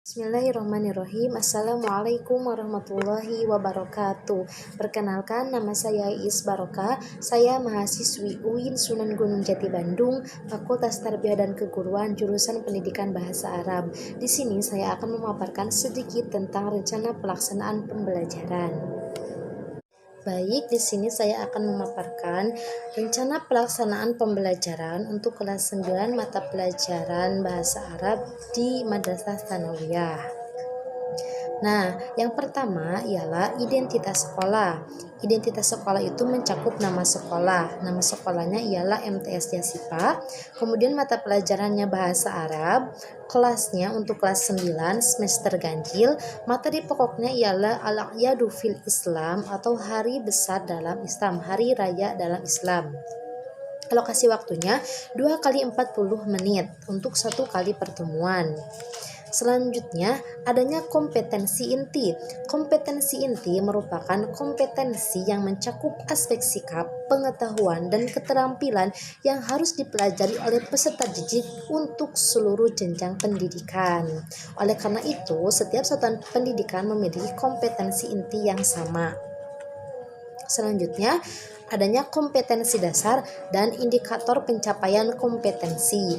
Bismillahirrahmanirrahim. Assalamualaikum warahmatullahi wabarakatuh. Perkenalkan, nama saya Is Barokah. Saya mahasiswi UIN Sunan Gunung Jati Bandung, Fakultas Tarbiyah dan Keguruan, jurusan Pendidikan Bahasa Arab. Di sini saya akan memaparkan sedikit tentang rencana pelaksanaan pembelajaran. Baik, di sini saya akan memaparkan rencana pelaksanaan pembelajaran untuk kelas 9 mata pelajaran Bahasa Arab di Madrasah Tsanawiyah. Nah, yang pertama ialah identitas sekolah. Identitas sekolah itu mencakup nama sekolah. Nama sekolahnya ialah MTS Jasipa. Kemudian mata pelajarannya Bahasa Arab. Kelasnya untuk kelas 9 semester ganjil. Materi pokoknya ialah Al-A'yadu fil Islam atau hari besar dalam Islam, hari raya dalam Islam. Alokasi waktunya 2 kali 40 menit untuk 1 kali pertemuan. Selanjutnya, adanya kompetensi inti. Kompetensi inti merupakan kompetensi yang mencakup aspek sikap, pengetahuan, dan keterampilan yang harus dipelajari oleh peserta didik untuk seluruh jenjang pendidikan. Oleh karena itu, setiap satuan pendidikan memiliki kompetensi inti yang sama. Selanjutnya, adanya kompetensi dasar dan indikator pencapaian kompetensi.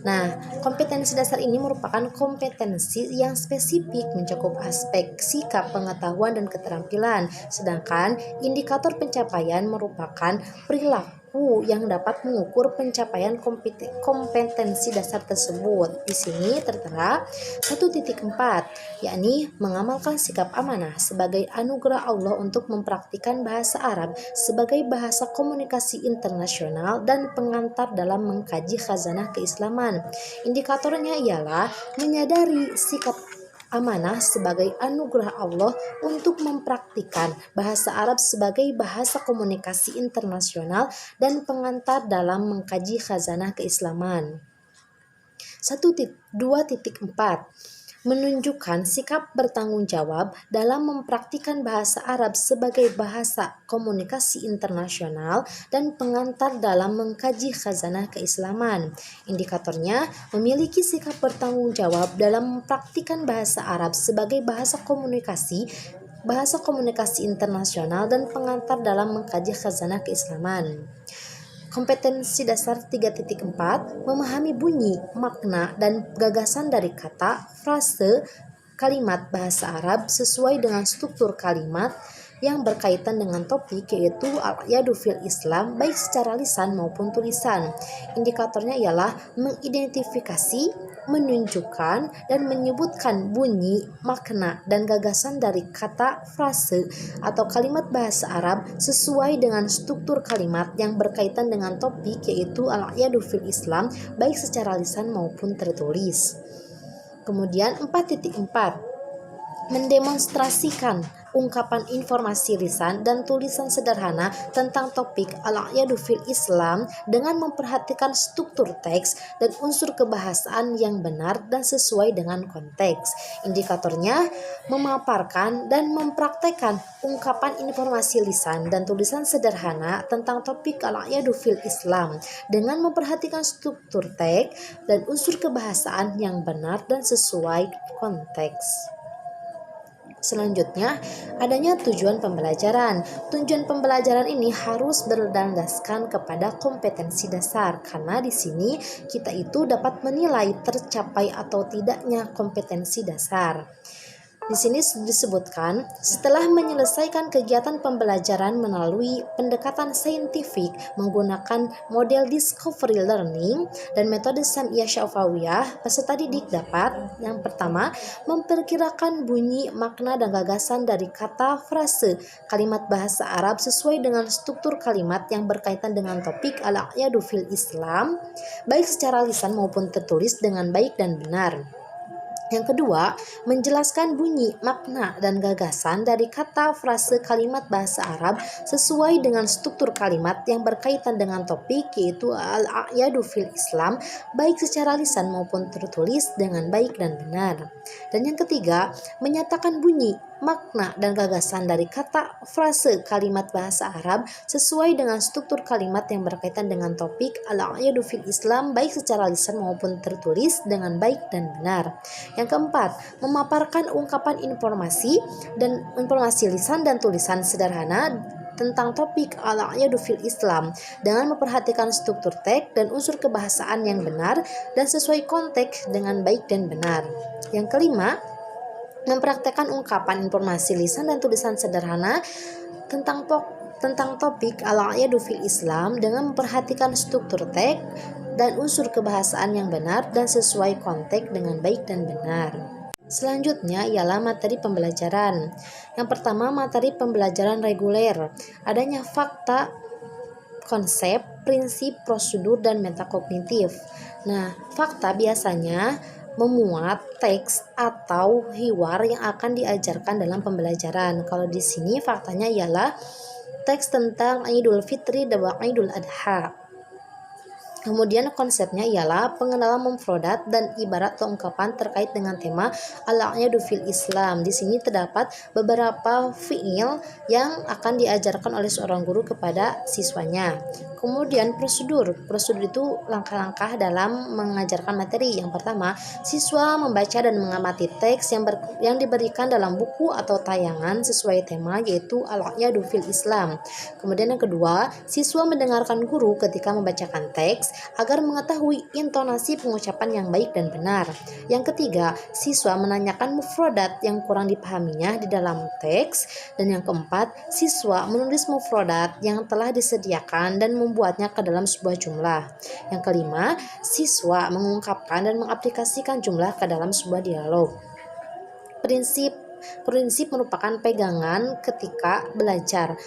Nah, kompetensi dasar ini merupakan kompetensi yang spesifik mencakup aspek sikap, pengetahuan, dan keterampilan. Sedangkan indikator pencapaian merupakan perilaku yang dapat mengukur pencapaian kompetensi dasar tersebut. Di sini tertera 1.4, yakni mengamalkan sikap amanah sebagai anugerah Allah untuk mempraktikkan bahasa Arab sebagai bahasa komunikasi internasional dan pengantar dalam mengkaji khazanah keislaman. Indikatornya ialah menyadari sikap amanah sebagai anugerah Allah untuk mempraktikkan bahasa Arab sebagai bahasa komunikasi internasional dan pengantar dalam mengkaji khazanah keislaman. 2.4 menunjukkan sikap bertanggung jawab dalam mempraktikkan bahasa Arab sebagai bahasa komunikasi internasional dan pengantar dalam mengkaji khazanah keislaman. Indikatornya memiliki sikap bertanggung jawab dalam mempraktikkan bahasa Arab sebagai bahasa komunikasi internasional dan pengantar dalam mengkaji khazanah keislaman. Kompetensi dasar 3.4 memahami bunyi, makna, dan gagasan dari kata, frase, kalimat bahasa Arab sesuai dengan struktur kalimat yang berkaitan dengan topik, yaitu al-a'yadu fil Islam, baik secara lisan maupun tulisan. Indikatornya ialah mengidentifikasi, menunjukkan, dan menyebutkan bunyi, makna, dan gagasan dari kata, frase, atau kalimat bahasa Arab sesuai dengan struktur kalimat yang berkaitan dengan topik, yaitu al-a'yadu fil Islam, baik secara lisan maupun tertulis. Kemudian 4.4 mendemonstrasikan ungkapan informasi lisan dan tulisan sederhana tentang topik al-a'yadu fil Islam dengan memperhatikan struktur teks dan unsur kebahasaan yang benar dan sesuai dengan konteks. Indikatornya memaparkan dan mempraktekkan ungkapan informasi lisan dan tulisan sederhana tentang topik al-a'yadu fil Islam dengan memperhatikan struktur teks dan unsur kebahasaan yang benar dan sesuai konteks. Selanjutnya, adanya tujuan pembelajaran. Tujuan pembelajaran ini harus berdasarkan kepada kompetensi dasar, karena di sini kita itu dapat menilai tercapai atau tidaknya kompetensi dasar. Di sini disebutkan, setelah menyelesaikan kegiatan pembelajaran melalui pendekatan saintifik menggunakan model discovery learning dan metode Sam'iyah Syafawiyah, peserta didik dapat yang pertama memperkirakan bunyi, makna, dan gagasan dari kata, frase, kalimat bahasa Arab sesuai dengan struktur kalimat yang berkaitan dengan topik al-a'yadu fil Islam, baik secara lisan maupun tertulis dengan baik dan benar. Yang kedua, menjelaskan bunyi, makna, dan gagasan dari kata, frase, kalimat bahasa Arab sesuai dengan struktur kalimat yang berkaitan dengan topik, yaitu al-a'yadu fil Islam, baik secara lisan maupun tertulis dengan baik dan benar. Dan yang ketiga, menyatakan bunyi, makna dan gagasan dari kata, frase, kalimat bahasa Arab sesuai dengan struktur kalimat yang berkaitan dengan topik al-a'yadu fil Islam baik secara lisan maupun tertulis dengan baik dan benar. Yang keempat, memaparkan ungkapan informasi lisan dan tulisan sederhana tentang topik al-a'yadu fil Islam dengan memperhatikan struktur teks dan unsur kebahasaan yang benar dan sesuai konteks dengan baik dan benar. Yang kelima, mempraktekkan ungkapan informasi lisan dan tulisan sederhana tentang topik al-a'yadu fil Islam dengan memperhatikan struktur teks dan unsur kebahasaan yang benar dan sesuai konteks dengan baik dan benar. Selanjutnya ialah materi pembelajaran. Yang pertama, materi pembelajaran reguler. Adanya fakta, konsep, prinsip, prosedur, dan metakognitif. Nah, fakta biasanya memuat teks atau hiwar yang akan diajarkan dalam pembelajaran. Kalau di sini faktanya ialah teks tentang Idul Fitri dan Idul Adha. Kemudian konsepnya ialah pengenalan mufradat dan ibarat atau ungkapan terkait dengan tema al-a'yadu fil Islam. Di sini terdapat beberapa fiil yang akan diajarkan oleh seorang guru kepada siswanya. Kemudian prosedur itu langkah-langkah dalam mengajarkan materi. Yang pertama, siswa membaca dan mengamati teks yang diberikan dalam buku atau tayangan sesuai tema yaitu al-a'yadu fil Islam. Kemudian yang kedua, siswa mendengarkan guru ketika membacakan teks agar mengetahui intonasi pengucapan yang baik dan benar. Yang ketiga, siswa menanyakan mufradat yang kurang dipahaminya di dalam teks. Dan yang keempat, siswa menulis mufradat yang telah disediakan dan membuatnya ke dalam sebuah jumlah. Yang kelima, siswa mengungkapkan dan mengaplikasikan jumlah ke dalam sebuah dialog. Prinsip merupakan pegangan ketika belajar.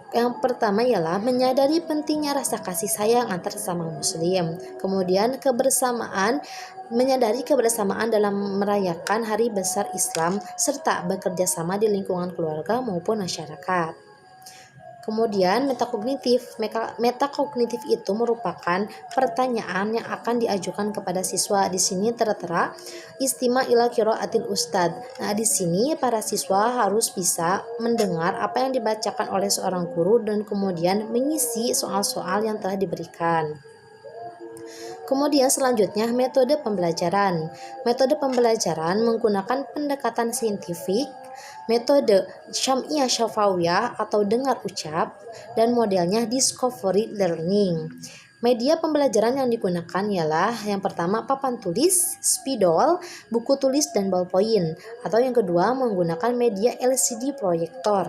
Yang pertama ialah menyadari pentingnya rasa kasih sayang antar sesama muslim. Kemudian menyadari kebersamaan dalam merayakan hari besar Islam serta bekerja sama di lingkungan keluarga maupun masyarakat. Kemudian metakognitif itu merupakan pertanyaan yang akan diajukan kepada siswa. Di sini tertera istima ila qiraatil ustad. Nah, di sini para siswa harus bisa mendengar apa yang dibacakan oleh seorang guru dan kemudian mengisi soal-soal yang telah diberikan. Kemudian selanjutnya metode pembelajaran. Metode pembelajaran menggunakan pendekatan saintifik, metode syam'iyah syafawiyah atau dengar ucap, dan modelnya discovery learning. Media pembelajaran yang digunakan ialah yang pertama papan tulis, spidol, buku tulis dan ballpoint, atau yang kedua menggunakan media LCD proyektor.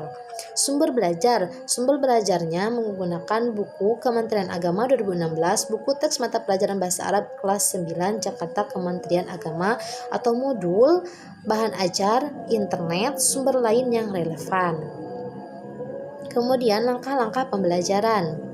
Sumber belajarnya menggunakan buku Kementerian Agama 2016, buku teks mata pelajaran bahasa Arab kelas 9 Jakarta Kementerian Agama atau modul, bahan ajar, internet, sumber lain yang relevan. Kemudian langkah-langkah pembelajaran.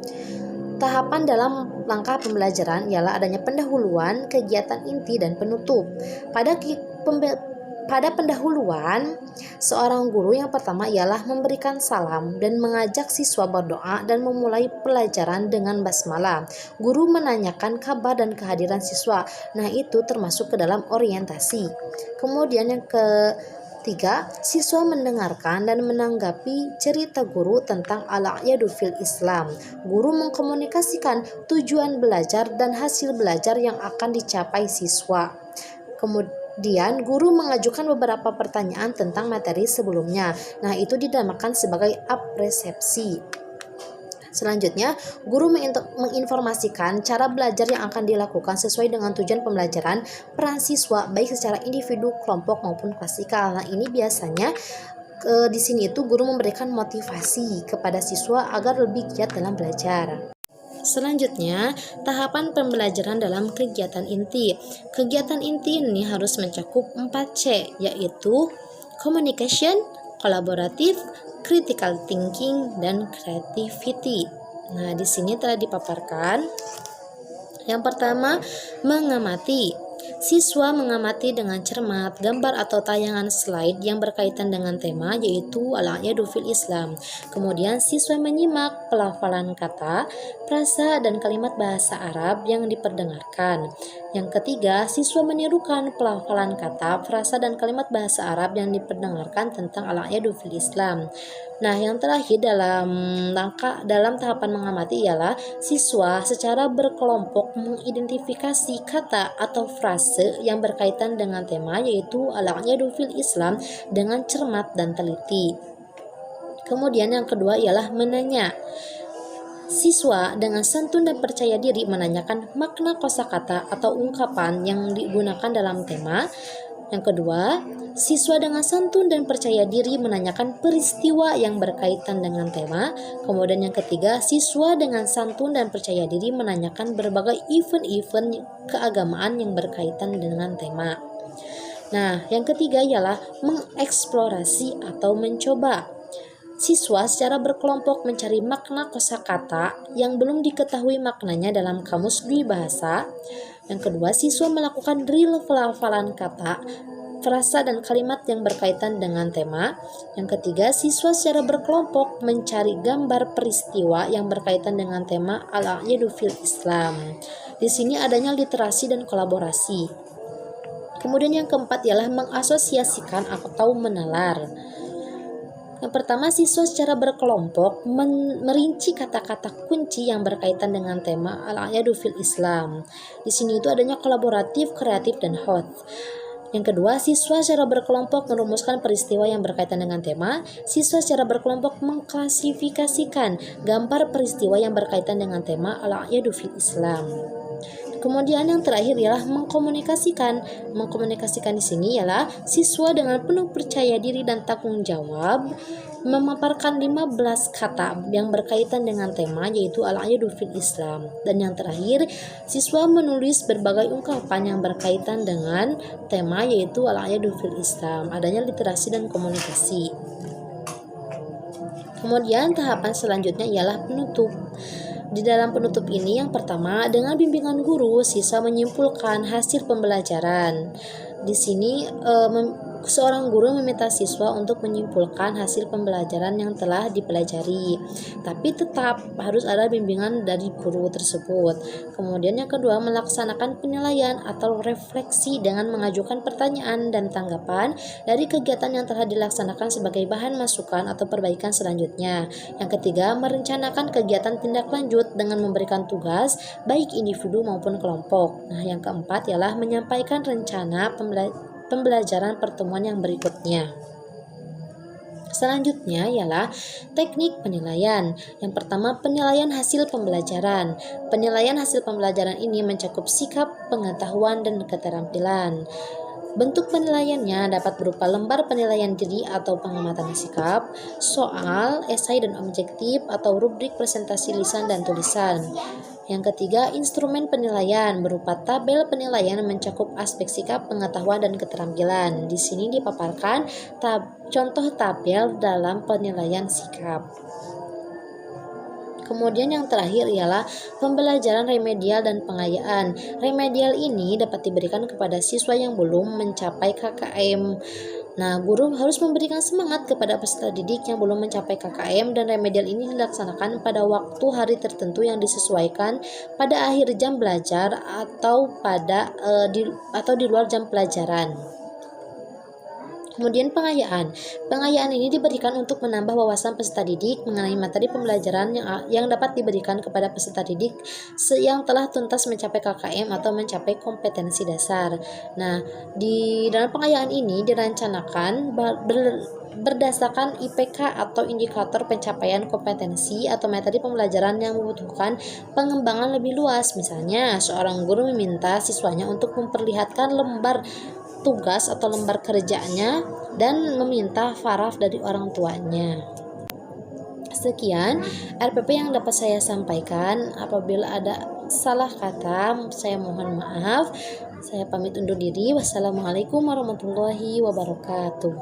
Tahapan dalam langkah pembelajaran ialah adanya pendahuluan, kegiatan inti, dan penutup. Pada pendahuluan, seorang guru yang pertama ialah memberikan salam dan mengajak siswa berdoa dan memulai pelajaran dengan basmalah. Guru menanyakan kabar dan kehadiran siswa. Nah, itu termasuk ke dalam orientasi. Kemudian yang ketiga, siswa mendengarkan dan menanggapi cerita guru tentang al-a'yadu fil Islam. Guru mengkomunikasikan tujuan belajar dan hasil belajar yang akan dicapai siswa. Kemudian guru mengajukan beberapa pertanyaan tentang materi sebelumnya. Nah, itu dinamakan sebagai apresepsi. Selanjutnya, guru menginformasikan cara belajar yang akan dilakukan sesuai dengan tujuan pembelajaran peran siswa baik secara individu, kelompok maupun klasikal. Nah, ini biasanya di sini itu guru memberikan motivasi kepada siswa agar lebih giat dalam belajar. Selanjutnya, tahapan pembelajaran dalam kegiatan inti. Kegiatan inti ini harus mencakup 4C, yaitu communication, kolaboratif, critical thinking, dan creativity. Nah, di sini telah dipaparkan. Yang pertama, mengamati. Siswa mengamati dengan cermat gambar atau tayangan slide yang berkaitan dengan tema yaitu al-a'yadu fil Islam. Kemudian siswa menyimak pelafalan kata, frasa dan kalimat bahasa Arab yang diperdengarkan. Yang ketiga, siswa menirukan pelafalan kata, frasa dan kalimat bahasa Arab yang diperdengarkan tentang al-a'yadu fil Islam. Nah, yang terakhir dalam tahapan mengamati ialah siswa secara berkelompok mengidentifikasi kata atau frase yang berkaitan dengan tema yaitu al-a'yadu fil Islam dengan cermat dan teliti. Kemudian yang kedua ialah menanya. Siswa dengan santun dan percaya diri menanyakan makna kosakata atau ungkapan yang digunakan dalam tema. Yang kedua, siswa dengan santun dan percaya diri menanyakan peristiwa yang berkaitan dengan tema. Kemudian yang ketiga, siswa dengan santun dan percaya diri menanyakan berbagai event-event keagamaan yang berkaitan dengan tema. Nah, yang ketiga ialah mengeksplorasi atau mencoba. Siswa secara berkelompok mencari makna kosakata yang belum diketahui maknanya dalam kamus Dwi Bahasa. Yang kedua, siswa melakukan drill pelafalan kata, frasa dan kalimat yang berkaitan dengan tema. Yang ketiga, siswa secara berkelompok mencari gambar peristiwa yang berkaitan dengan tema al-a'yadu fil Islam. Di sini adanya literasi dan kolaborasi. Kemudian yang keempat ialah mengasosiasikan atau menalar. Yang pertama, siswa secara berkelompok merinci kata-kata kunci yang berkaitan dengan tema al-a'yadu fil Islam. Di sini itu adanya kolaboratif, kreatif, dan hot. Yang kedua, siswa secara berkelompok merumuskan peristiwa yang berkaitan dengan tema. Siswa secara berkelompok mengklasifikasikan gambar peristiwa yang berkaitan dengan tema al-a'yadu fil Islam. Kemudian yang terakhir ialah mengkomunikasikan. Mengkomunikasikan di sini ialah siswa dengan penuh percaya diri dan tanggung jawab memaparkan 15 kata yang berkaitan dengan tema yaitu al-a'yadu fil Islam. Dan yang terakhir, siswa menulis berbagai ungkapan yang berkaitan dengan tema yaitu al-a'yadu fil Islam. Adanya literasi dan komunikasi. Kemudian tahapan selanjutnya ialah penutup. Di dalam penutup ini yang pertama, dengan bimbingan guru, siswa menyimpulkan hasil pembelajaran. Di sini seorang guru meminta siswa untuk menyimpulkan hasil pembelajaran yang telah dipelajari. Tapi tetap harus ada bimbingan dari guru tersebut. Kemudian yang kedua, melaksanakan penilaian atau refleksi dengan mengajukan pertanyaan dan tanggapan dari kegiatan yang telah dilaksanakan sebagai bahan masukan atau perbaikan selanjutnya. Yang ketiga, merencanakan kegiatan tindak lanjut dengan memberikan tugas baik individu maupun kelompok. Nah, yang keempat ialah menyampaikan rencana pembelajaran pertemuan yang berikutnya. Selanjutnya ialah teknik penilaian. Yang pertama, penilaian hasil pembelajaran. Penilaian hasil pembelajaran ini mencakup sikap, pengetahuan, dan keterampilan. Bentuk penilaiannya dapat berupa lembar penilaian diri atau pengamatan sikap, soal, esai dan objektif, atau rubrik presentasi lisan dan tulisan. Yang ketiga, instrumen penilaian berupa tabel penilaian mencakup aspek sikap, pengetahuan, dan keterampilan. Di sini dipaparkan contoh tabel dalam penilaian sikap. Kemudian yang terakhir ialah pembelajaran remedial dan pengayaan. Remedial ini dapat diberikan kepada siswa yang belum mencapai KKM. Nah, guru harus memberikan semangat kepada peserta didik yang belum mencapai KKM, dan remedial ini dilaksanakan pada waktu hari tertentu yang disesuaikan pada akhir jam belajar atau di luar jam pelajaran. Kemudian pengayaan. Pengayaan ini diberikan untuk menambah wawasan peserta didik mengenai materi pembelajaran yang dapat diberikan kepada peserta didik yang telah tuntas mencapai KKM atau mencapai kompetensi dasar. Nah, di dalam pengayaan ini dirancangkan berdasarkan IPK atau indikator pencapaian kompetensi atau materi pembelajaran yang membutuhkan pengembangan lebih luas. Misalnya, seorang guru meminta siswanya untuk memperlihatkan lembar tugas atau lembar kerjanya dan meminta paraf dari orang tuanya. Sekian RPP yang dapat saya sampaikan. Apabila ada salah kata, saya mohon maaf. Saya pamit undur diri. Wassalamualaikum warahmatullahi wabarakatuh.